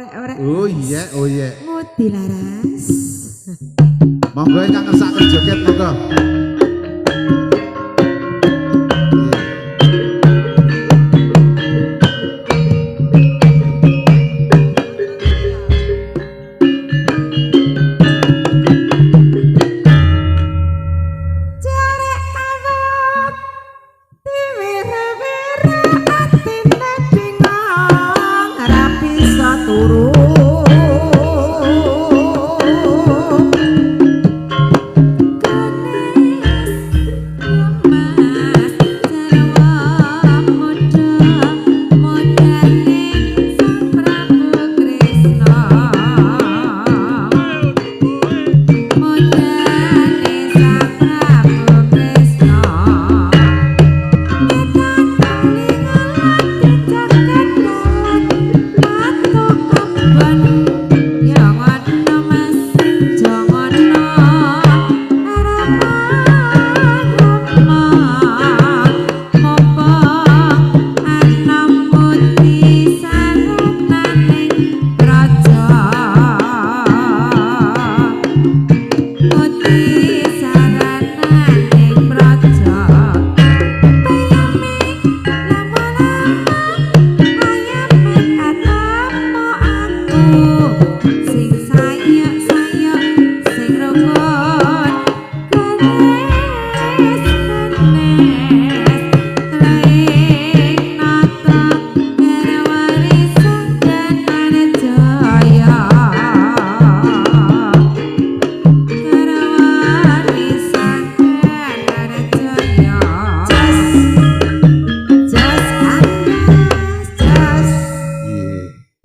orek-orek. Oh iya, oh iya. Ngudi laras. Monggo ingkang ngersakaken joget monggo.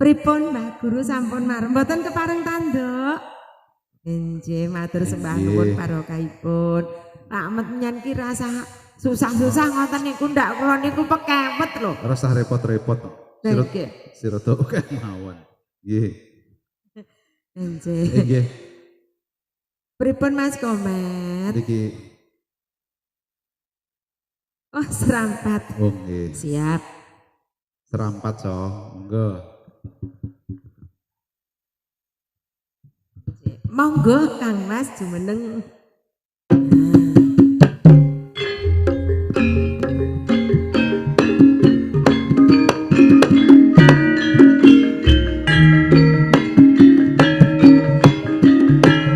Pripun Mbah Guru sampun marem mboten kepareng tanduk. Nggih matur sembah nuwun barokahipun. Pak menyan ki rasa susah-susah ngoten niku ndak kula niku pekewet lho. Ora usah repot-repot. Sira to oke mawon. Nggih. Nggih. Nggih. Pripun Mas Komet? Niki. Oh, serampat. Oh nggih. Siap. Serampat so, monggo. Monggo Kang Mas jumeneng.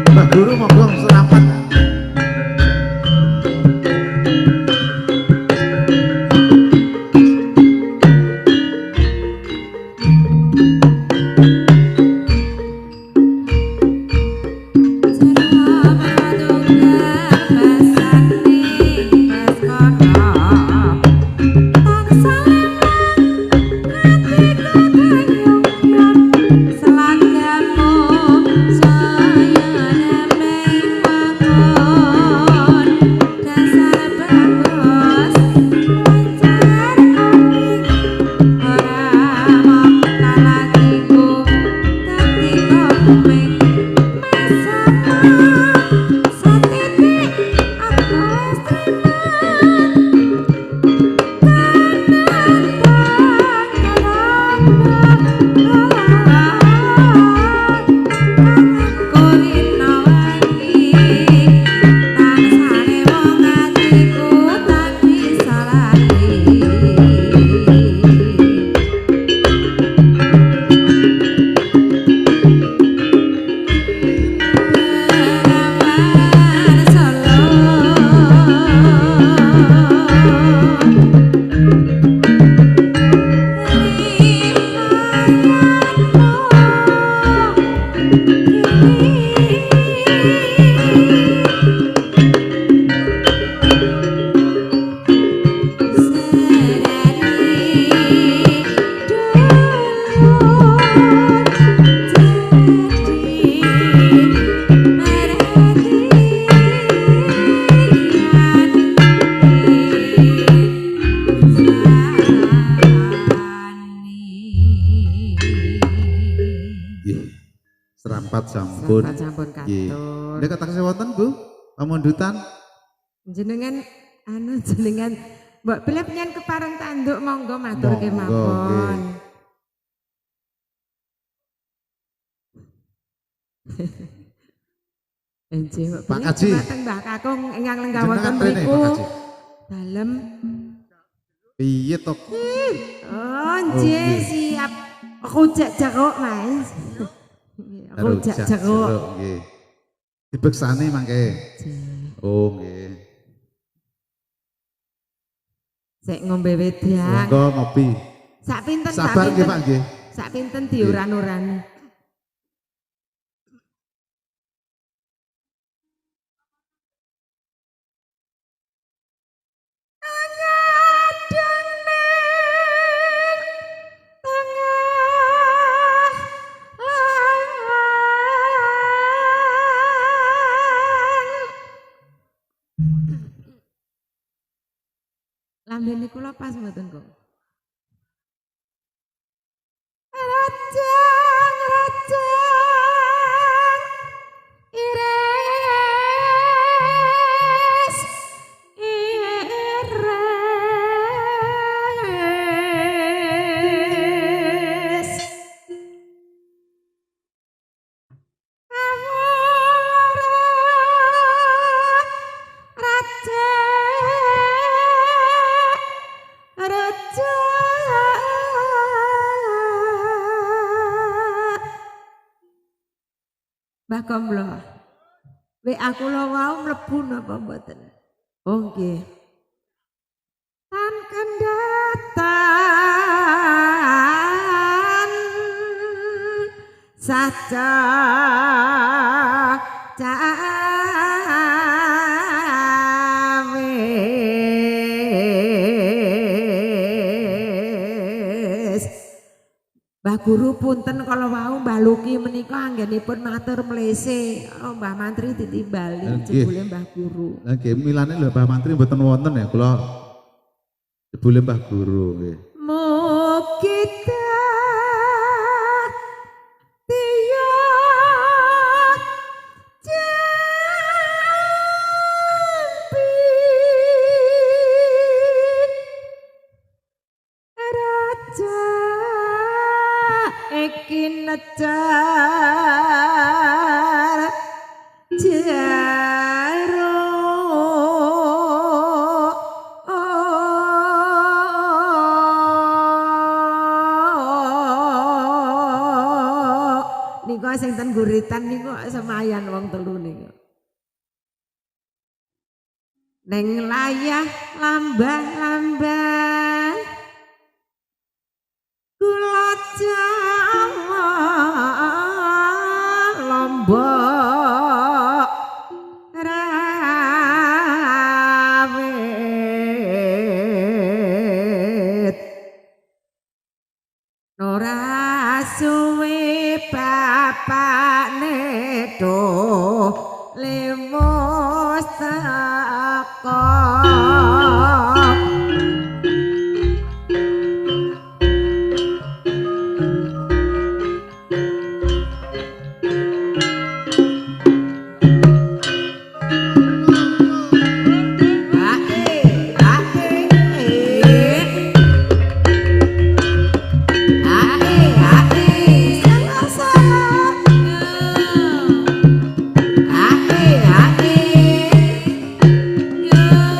Mbah Guru monggo serampat. Serampat sampun. Serampat sampun katur. Nek taksih wonten Bu, pamundutan. Jenengan jenengan mbok bilih penyen kepareng tanduk monggo matur kemawon. Enje Pak Kaji. Dateng Mbah Kakung ingkang lenggah Jenengan wonten mrene, mriku. Pak Kaji. Dalem. Piye to? Oh, nggih siap. Rujak jeruk, Mas. Rujak jeruk. Nggih. Dibeksani mangke. Oh, nggih. Sik ngombe wedang. Monggo ngopi. Sak pinten, Sabar nggih, Pak nggih. Sak pinten diuran-urani. Lambene kula pas mboten kok. Rajang, rajang, iris, iris. Mbah Komlo, WA kula wau mlebu napa mboten? Oh nggih. Tan kendatan saja cawes. Mbah Guru punten kalau wau Mbah Luki menika anggenipun matur mlese. Oh Mbah Mantri ditimbali jebule Mbah Guru. Lah nggih milane lho Mbah Mantri mboten wonten ya kula jebule Mbah Guru nggih. Mugi tiya jampi raja iki nejar jaro niku sing ten guritan niku semayan wong telu niku ning layah lambah-lambah kula Jawa Lombok rawit ora suwe bapakne do lemos teko. Yeah.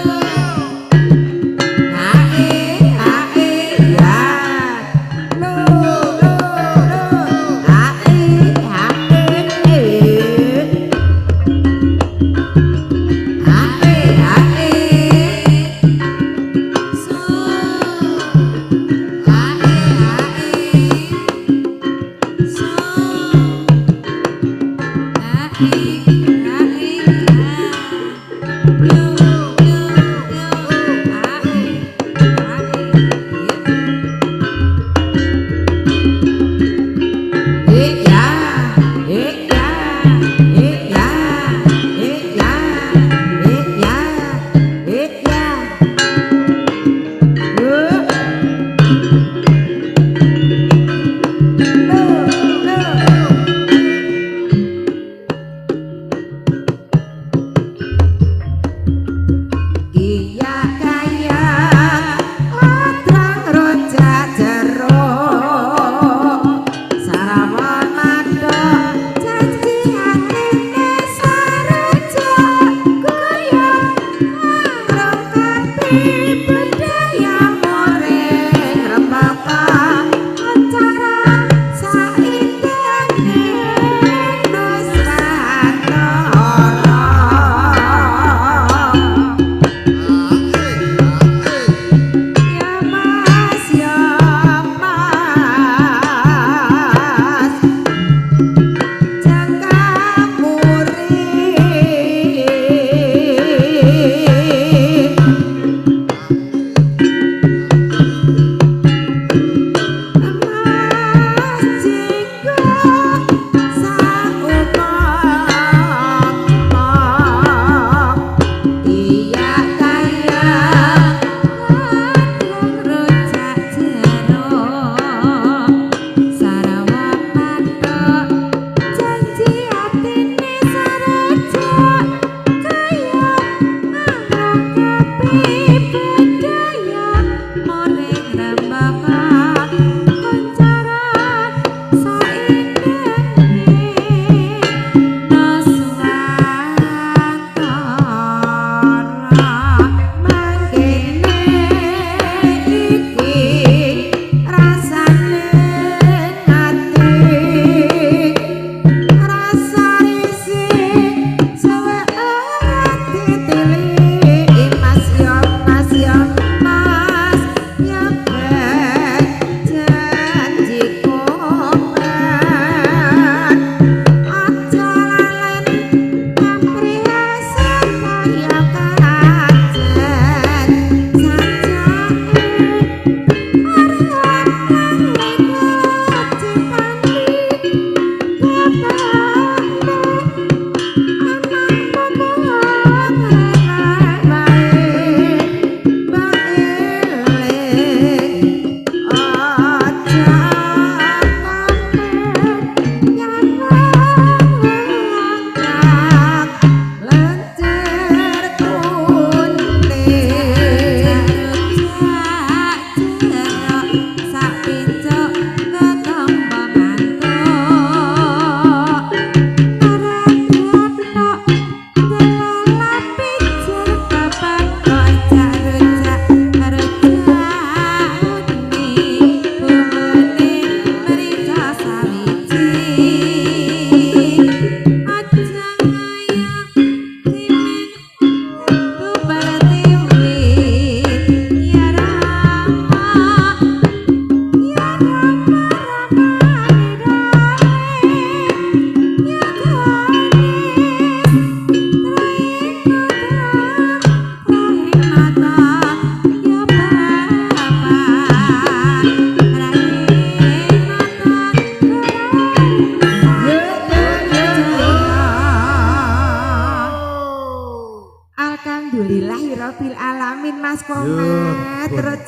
Alhamdulillahirabbil alamin Mas Komet. pun. Terus